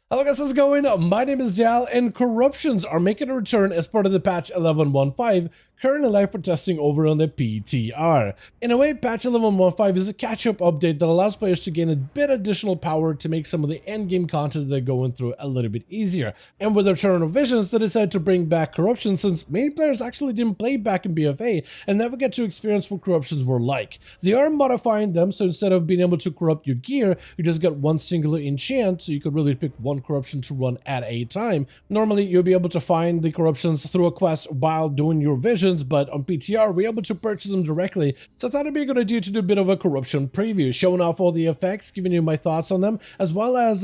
Hello guys, how's it going? My name is Dal, and corruptions are making a return as part of the patch 11.15, currently live for testing over on the PTR. In a way, patch 11.15 is a catch-up update that allows players to gain a bit additional power to make some of the endgame content they're going through a little bit easier. And with the return of Visions, they decided to bring back corruption since many players actually didn't play back in BFA and never get to experience what corruptions were like. They are modifying them, so instead of being able to corrupt your gear, you just get one singular enchant, so you could really pick one corruption to run at a time. Normally, you'll be able to find the corruptions through a quest while doing your visions, but on PTR, we're able to purchase them directly, so I thought it'd be a good idea to do a bit of a corruption preview, showing off all the effects, giving you my thoughts on them, as well as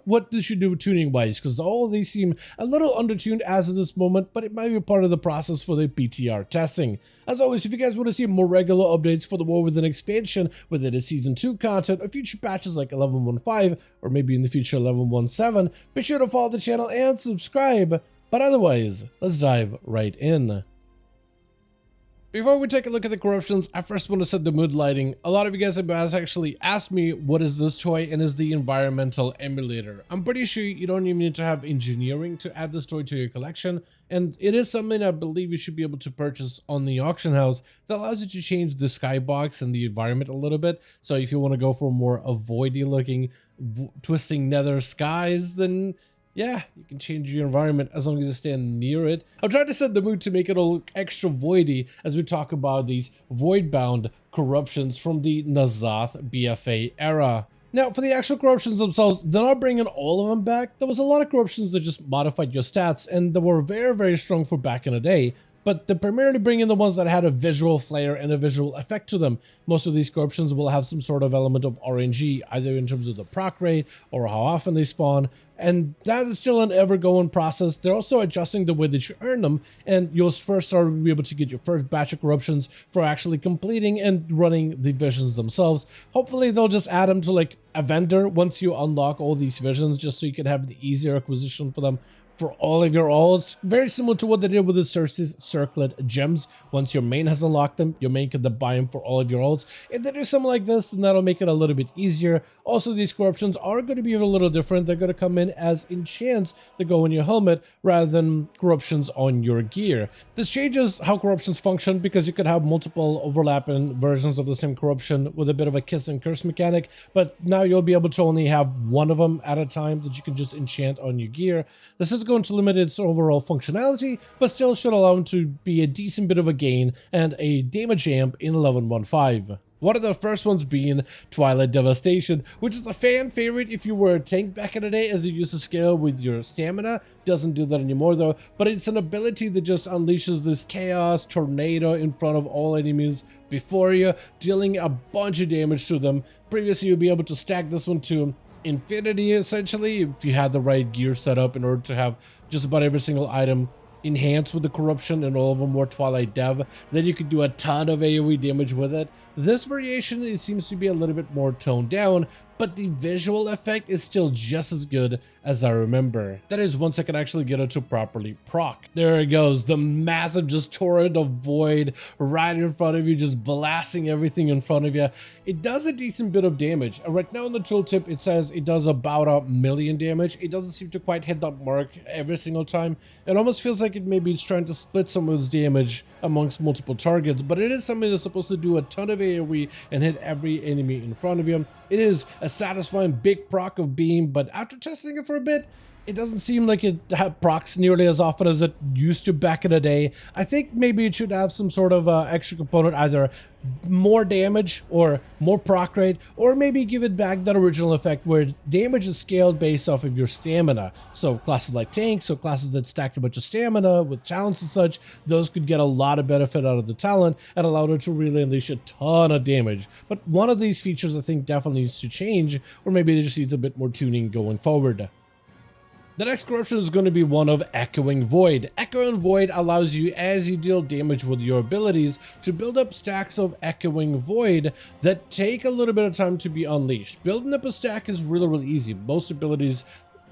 what they should do tuning-wise, because all of these seem a little undertuned as of this moment, but it might be part of the process for the PTR testing. As always, if you guys want to see more regular updates for the War Within expansion, whether it is Season 2 content or future patches like 11.15 or maybe in the future 11.17, be sure to follow the channel and subscribe. But otherwise, let's dive right in. Before we take a look at the corruptions, I first want to set the mood lighting. A lot of you guys have actually asked me what is this toy and is the environmental emulator. I'm pretty sure you don't even need to have engineering to add this toy to your collection, and it is something I believe you should be able to purchase on the auction house that allows you to change the skybox and the environment a little bit. So if you want to go for more avoidy looking, twisting nether skies, then yeah, you can change your environment as long as you stand near it. I'm trying to set the mood to make it all extra voidy as we talk about these void-bound corruptions from the N'Zoth BFA era. Now, for the actual corruptions themselves, they're not bringing all of them back. There was a lot of corruptions that just modified your stats, and they were very, very strong for back in the day. But they're primarily bringing the ones that had a visual flair and a visual effect to them. Most of these corruptions will have some sort of element of RNG, either in terms of the proc rate or how often they spawn, and that is still an ever-going process. They're also adjusting the way that you earn them, and you'll first start to be able to get your first batch of corruptions for actually completing and running the visions themselves. Hopefully they'll just add them to like a vendor once you unlock all these visions, just so you can have the easier acquisition for them for all of your ults. Very similar to what they did with the Cersei's Circlet gems. Once your main has unlocked them, your main can then buy them for all of your ults. If they do something like this, then that'll make it a little bit easier. Also, these corruptions are going to be a little different. They're going to come in as enchants that go in your helmet rather than corruptions on your gear. This changes how corruptions function because you could have multiple overlapping versions of the same corruption with a bit of a kiss and curse mechanic, but now you'll be able to only have one of them at a time that you can just enchant on your gear. This is going to limit its overall functionality, but still should allow him to be a decent bit of a gain and a damage amp in 11.15. One of the first ones being Twilight Devastation, which is a fan favorite if you were a tank back in the day, as you used to scale with your stamina. Doesn't do that anymore though, but it's an ability that just unleashes this chaos tornado in front of all enemies before you, dealing a bunch of damage to them. Previously, you'd be able to stack this one to infinity essentially if you had the right gear set up in order to have just about every single item enhanced with the corruption and all of them were Twilight Dev. Then you could do a ton of AoE damage with it. This variation, it seems to be a little bit more toned down, but the visual effect is still just as good as I remember. That is, once I can actually get it to properly proc. There it goes, the massive just torrent of void right in front of you, just blasting everything in front of you. It does a decent bit of damage. Right now in the tooltip, it says it does about 1,000,000 damage. It doesn't seem to quite hit that mark every single time. It almost feels like it maybe it's trying to split some of its damage amongst multiple targets, but it is something that's supposed to do a ton of AoE and hit every enemy in front of you. It is a satisfying big proc of beam, but after testing it for a bit, it doesn't seem like it procs nearly as often as it used to back in the day. I think maybe it should have some sort of extra component, either more damage or more proc rate, or maybe give it back that original effect where damage is scaled based off of your stamina. So classes like tanks or classes that stacked a bunch of stamina with talents and such, those could get a lot of benefit out of the talent and allow it to really unleash a ton of damage. But one of these features I think definitely needs to change, or maybe it just needs a bit more tuning going forward. The next corruption is going to be one of Echoing Void. Echoing Void allows you, as you deal damage with your abilities, to build up stacks of Echoing Void that take a little bit of time to be unleashed. Building up a stack is really easy. Most abilities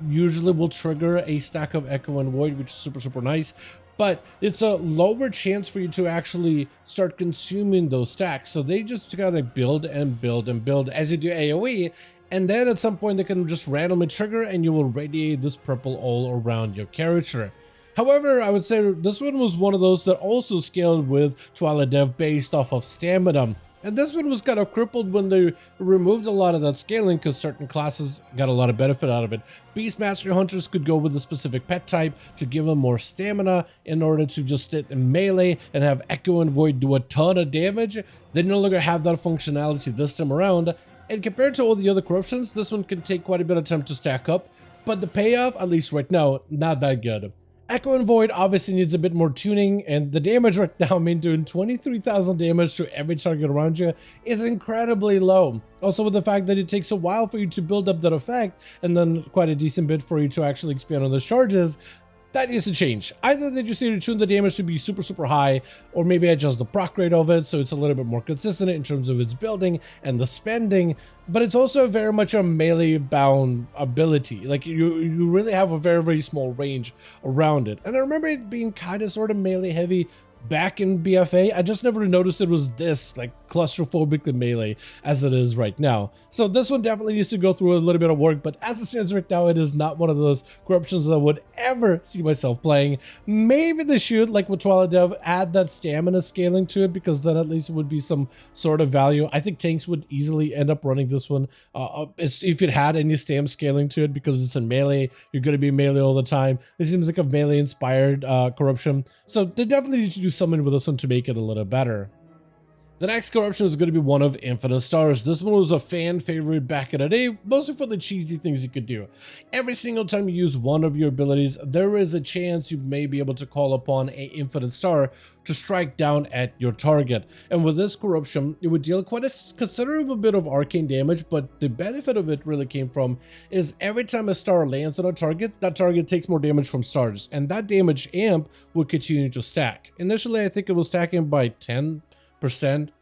usually will trigger a stack of Echoing Void, which is super nice. But it's a lower chance for you to actually start consuming those stacks. So they just gotta build and build and build. As you do AoE, And then at some point they can just randomly trigger and you will radiate this purple all around your character. However, I would say this one was one of those that also scaled with Twilight Dev based off of stamina. And this one was kind of crippled when they removed a lot of that scaling because certain classes got a lot of benefit out of it. Beast Mastery Hunters could go with a specific pet type to give them more stamina in order to just sit in melee and have Echo and Void do a ton of damage. They no longer have that functionality this time around. And compared to all the other corruptions, this one can take quite a bit of time to stack up. But the payoff, at least right now, not that good. Echo and Void obviously needs a bit more tuning, and the damage right now, I mean, doing 23,000 damage to every target around you is incredibly low. Also with the fact that it takes a while for you to build up that effect, and then quite a decent bit for you to actually expand on those charges, that needs to change. Either they just need to tune the damage to be super high, or maybe adjust the proc rate of it so it's a little bit more consistent in terms of its building and the spending, but it's also very much a melee bound ability. Like you really have a very small range around it. And I remember it being kind of sort of melee heavy back in BFA. I just never noticed it was this like claustrophobically melee as it is right now. So this one definitely needs to go through a little bit of work, but as it stands right now, it is not one of those corruptions that I would ever see myself playing. Maybe they should, like with Twilight Dev, add that stamina scaling to it, because then at least it would be some sort of value. I think tanks would easily end up running this one if it had any stam scaling to it, because it's in melee. You're going to be melee all the time. It seems like a melee inspired corruption. So they definitely need to do something with this one to make it a little better. The next corruption is going to be one of Infinite Stars. This one was a fan favorite back in the day, mostly for the cheesy things you could do. Every single time you use one of your abilities, there is a chance you may be able to call upon a Infinite Star to strike down at your target. And with this corruption, it would deal quite a considerable bit of arcane damage, but the benefit of it really came from is every time a star lands on a target, that target takes more damage from stars, and that damage amp would continue to stack. Initially, I think it was stacking by 10%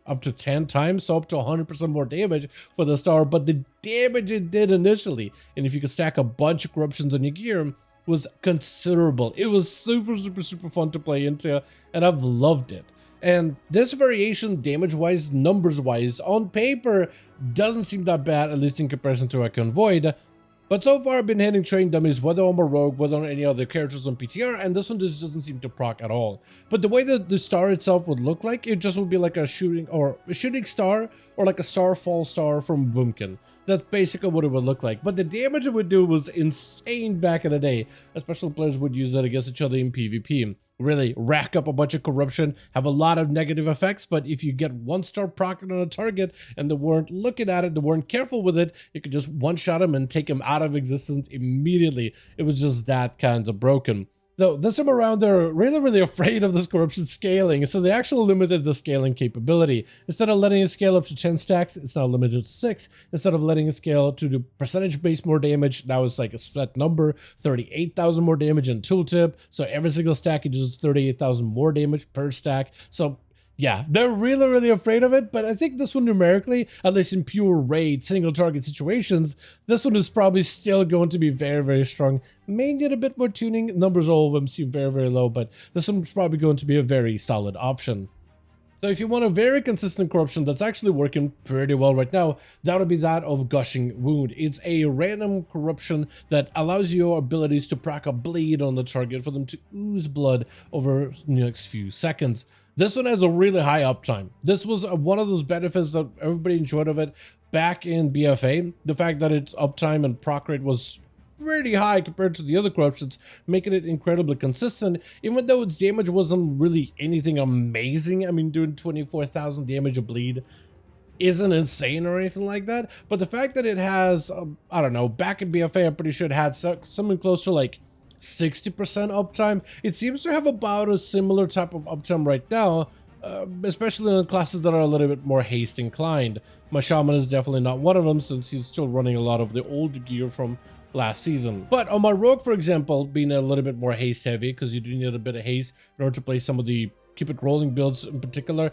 up to 10 times, so up to 100% more damage for the star, but the damage it did initially, and if you could stack a bunch of corruptions on your gear, was considerable. It was super fun to play into, and I've loved it. And this variation, damage-wise, numbers-wise, on paper, doesn't seem that bad, at least in comparison to Echo and Void. But so far I've been hitting train dummies, whether on my rogue, whether on any other characters on PTR, and this one just doesn't seem to proc at all. But the way that the star itself would look like, it just would be like a shooting star, or like a starfall star from Boomkin. That's basically what it would look like. But the damage it would do was insane back in the day, especially players would use that against each other in PvP. Really rack up a bunch of corruption, have a lot of negative effects, but if you get one star proccing on a target and they weren't looking at it, they weren't careful with it, you could just one-shot him and take him out of existence immediately. It was just that kind of broken. Though this time around, they're really afraid of this corruption scaling, so they actually limited the scaling capability. Instead of letting it scale up to 10 stacks, it's now limited to 6. Instead of letting it scale to the percentage-based more damage, now it's like a set number, 38,000 more damage in tooltip, so every single stack it does 38,000 more damage per stack. So yeah, they're really afraid of it, but I think this one numerically, at least in pure raid, single target situations, this one is probably still going to be very strong. May need a bit more tuning. Numbers, all of them seem very low, but this one's probably going to be a very solid option. So if you want a very consistent corruption that's actually working pretty well right now, that would be that of Gushing Wound. It's a random corruption that allows your abilities to proc a bleed on the target for them to ooze blood over the next few seconds. This one has a really high uptime. This was one of those benefits that everybody enjoyed of it back in BFA. The fact that its uptime and proc rate was pretty high compared to the other corruptions, making it incredibly consistent, even though its damage wasn't really anything amazing. I mean, doing 24,000 damage a bleed isn't insane or anything like that. But the fact that it has, I don't know, back in BFA, I'm pretty sure it had something close to like 60% uptime. It seems to have about a similar type of uptime right now, especially in classes that are a little bit more haste inclined. My shaman is definitely not one of them, since he's still running a lot of the old gear from last season. But on my rogue, for example, being a little bit more haste heavy, because you do need a bit of haste in order to play some of the keep it rolling builds in particular,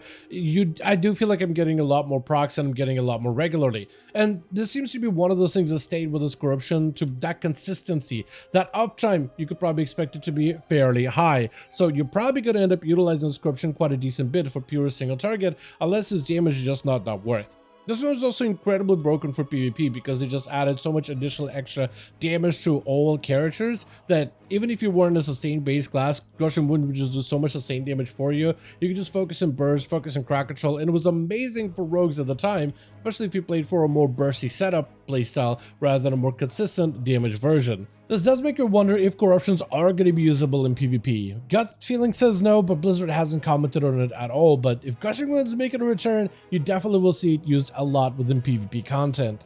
I do feel like I'm getting a lot more procs and I'm getting a lot more regularly. And this seems to be one of those things that stayed with this corruption, to that consistency. That uptime, you could probably expect it to be fairly high. So you're probably going to end up utilizing this corruption quite a decent bit for pure single target, unless his damage is just not that worth. This one was also incredibly broken for PvP because they just added so much additional extra damage to all characters that even if you weren't a sustained base class, Crushing Wound would just do so much sustained damage for you. You could just focus on burst, focus on crowd control, and it was amazing for rogues at the time, especially if you played for a more bursty setup playstyle rather than a more consistent damage version. This does make you wonder if corruptions are going to be usable in PvP. Gut feeling says no, but Blizzard hasn't commented on it at all, but if Gushing Winds make a return, you definitely will see it used a lot within PvP content.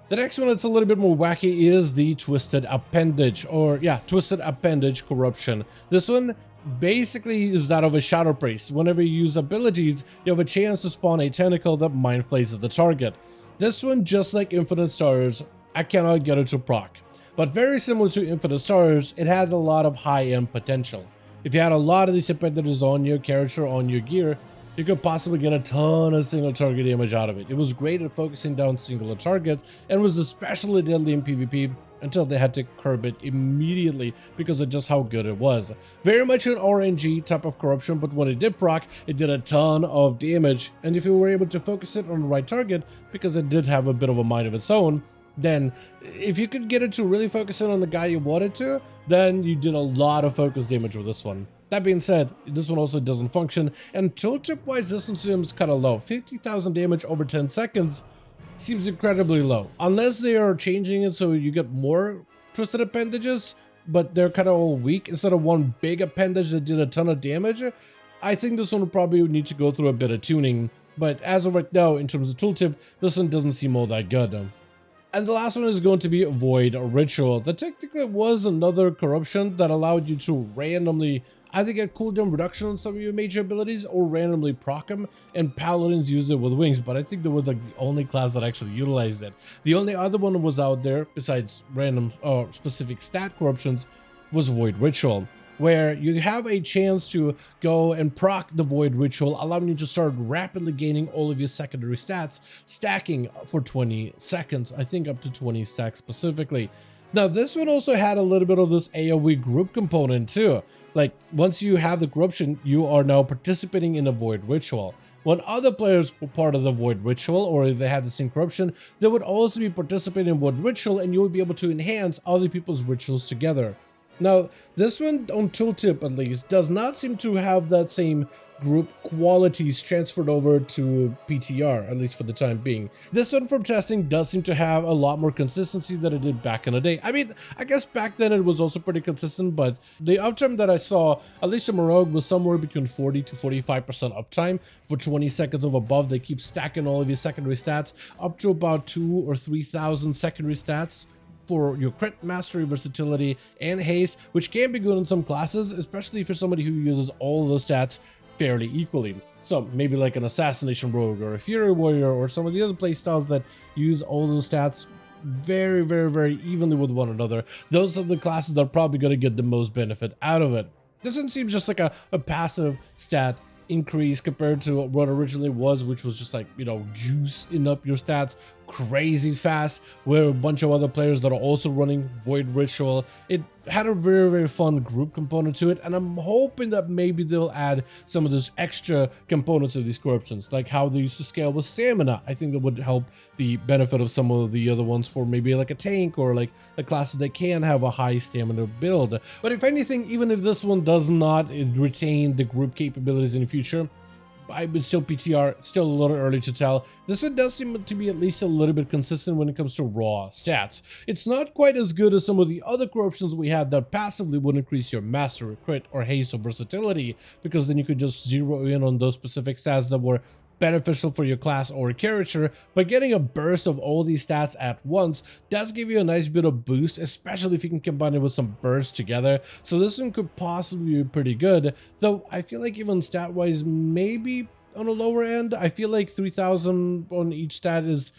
The next one that's a little bit more wacky is the Twisted Appendage, or yeah, Twisted Appendage Corruption. This one basically is that of a Shadow Priest. Whenever you use abilities, you have a chance to spawn a tentacle that mind flays at the target. This one, just like Infinite Stars, I cannot get it to proc. But very similar to Infinite Stars, it had a lot of high-end potential. If you had a lot of these appendages on your character, on your gear, you could possibly get a ton of single target damage out of it. It was great at focusing down singular targets and was especially deadly in PvP until they had to curb it immediately because of just how good it was. Very much an RNG type of corruption, but when it did proc, it did a ton of damage, and if you were able to focus it on the right target, because it did have a bit of a mind of its own, then if you could get it to really focus in on the guy you wanted to, then you did a lot of focus damage with this one. That being said, this one also doesn't function, and tooltip wise this one seems kind of low. 50,000 damage over 10 seconds seems incredibly low. Unless they are changing it so you get more twisted appendages, but they're kind of all weak instead of one big appendage that did a ton of damage, I think this one will probably need to go through a bit of tuning. But as of right now, in terms of tooltip, this one doesn't seem all that good. And the last one is going to be Void Ritual. That technically was another corruption that allowed you to randomly either get cooldown reduction on some of your major abilities or randomly proc them, and Paladins use it with wings, but I think they were like the only class that actually utilized it. The only other one that was out there, besides random or specific stat corruptions, was Void Ritual, where you have a chance to go and proc the Void Ritual, allowing you to start rapidly gaining all of your secondary stats, stacking for 20 seconds, I think up to 20 stacks specifically. Now, this one also had a little bit of this AoE group component too. Like, once you have the corruption, you are now participating in a Void Ritual. When other players were part of the Void Ritual, or if they had the same corruption, they would also be participating in Void Ritual, and you would be able to enhance other people's rituals together. Now, this one, on tooltip at least, does not seem to have that same group qualities transferred over to PTR, at least for the time being. This one from testing does seem to have a lot more consistency than it did back in the day. I mean, I guess back then it was also pretty consistent, but the uptime that I saw, at least in Rogue, was somewhere between 40 to 45% uptime. For 20 seconds of above, they keep stacking all of your secondary stats up to about 2,000 or 3,000 secondary stats for your crit, mastery, versatility, and haste, which can be good in some classes, especially if you're somebody who uses all of those stats fairly equally. So maybe like an assassination rogue or a fury warrior or some of the other playstyles that use all those stats very, very, very evenly with one another. Those are the classes that are probably going to get the most benefit out of it. This one seems just like a passive stat increase compared to what originally was, which was just like, you know, juicing up your stats crazy fast, where a bunch of other players that are also running Void Ritual. It had a very, very fun group component to it, and I'm hoping that maybe they'll add some of those extra components of these corruptions, like how they used to scale with stamina. I think that would help the benefit of some of the other ones for maybe like a tank or like a classes that can have a high stamina build. But if anything, even if this one does not retain the group capabilities in the future, I would still PTR, still a little early to tell. This one does seem to be at least a little bit consistent when it comes to raw stats. It's not quite as good as some of the other corruptions we had that passively would increase your mastery, crit, or haste or versatility, because then you could just zero in on those specific stats that were beneficial for your class or character. But getting a burst of all these stats at once does give you a nice bit of boost, especially if you can combine it with some bursts together. So this one could possibly be pretty good, though I feel like even stat wise maybe on a lower end. I feel like 3,000 on each stat is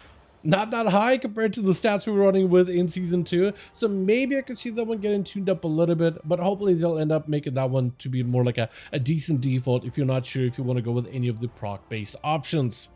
not that high compared to the stats we were running with in season 2, so maybe I could see that one getting tuned up a little bit, but hopefully they'll end up making that one to be more like a decent default if you're not sure if you want to go with any of the proc based options.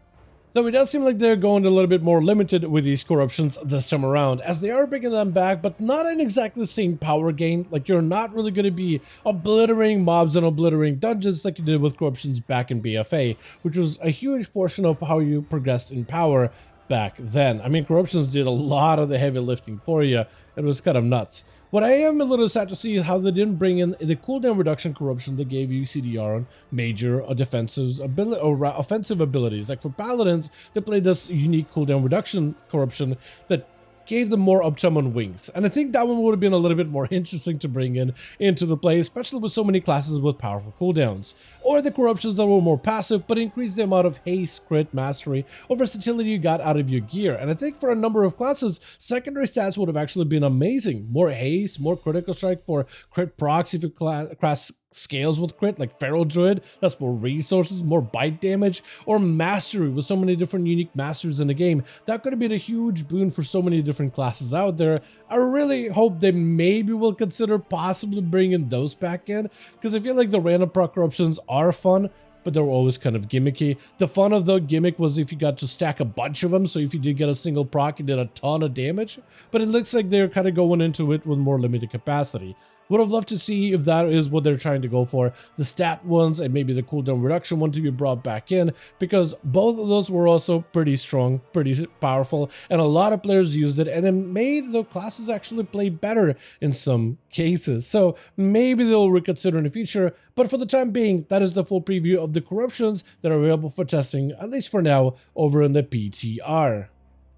Though it does seem like they're going a little bit more limited with these corruptions this time around, as they are bringing them back, but not in exactly the same power gain. Like, you're not really going to be obliterating mobs and obliterating dungeons like you did with corruptions back in BFA, which was a huge portion of how you progressed in power back then. I mean, corruptions did a lot of the heavy lifting for you. It was kind of nuts. What I am a little sad to see is how they didn't bring in the cooldown reduction corruption that gave you CDR on major or defensive ability or offensive abilities. Like for paladins, they played this unique cooldown reduction corruption that gave them more uptime on wings. And I think that one would have been a little bit more interesting to bring in into the play, especially with so many classes with powerful cooldowns. Or the corruptions that were more passive, but increased the amount of haste, crit, mastery, or versatility you got out of your gear. And I think for a number of classes, secondary stats would have actually been amazing. More haste, more critical strike for crit procs if you class scales with crit, like Feral Druid, that's more resources, more bite damage, or mastery with so many different unique masters in the game. That could have been a huge boon for so many different classes out there. I really hope they maybe will consider possibly bringing those back in, because I feel like the random proc corruptions are fun, but they were always kind of gimmicky. The fun of the gimmick was if you got to stack a bunch of them, so if you did get a single proc, it did a ton of damage, but it looks like they're kind of going into it with more limited capacity. Would have loved to see if that is what they're trying to go for, the stat ones and maybe the cooldown reduction one to be brought back in, because both of those were also pretty strong, pretty powerful, and a lot of players used it, and it made the classes actually play better in some cases. So maybe they'll reconsider in the future, but for the time being, that is the full preview of the corruptions that are available for testing, at least for now, over in the PTR.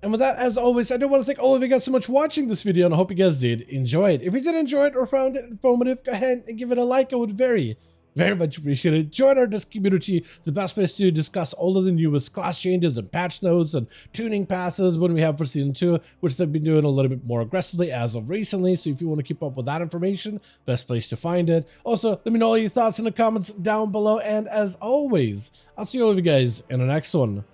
And with that, as always, I do want to thank all of you guys so much for watching this video, and I hope you guys did enjoy it. If you did enjoy it or found it informative, go ahead and give it a like. I would very much appreciate it. Join our Discord community, the best place to discuss all of the newest class changes and patch notes and tuning passes when we have for Season 2, which they've been doing a little bit more aggressively as of recently. So if you want to keep up with that information, best place to find it. Also, let me know all your thoughts in the comments down below, and as always, I'll see all of you guys in the next one.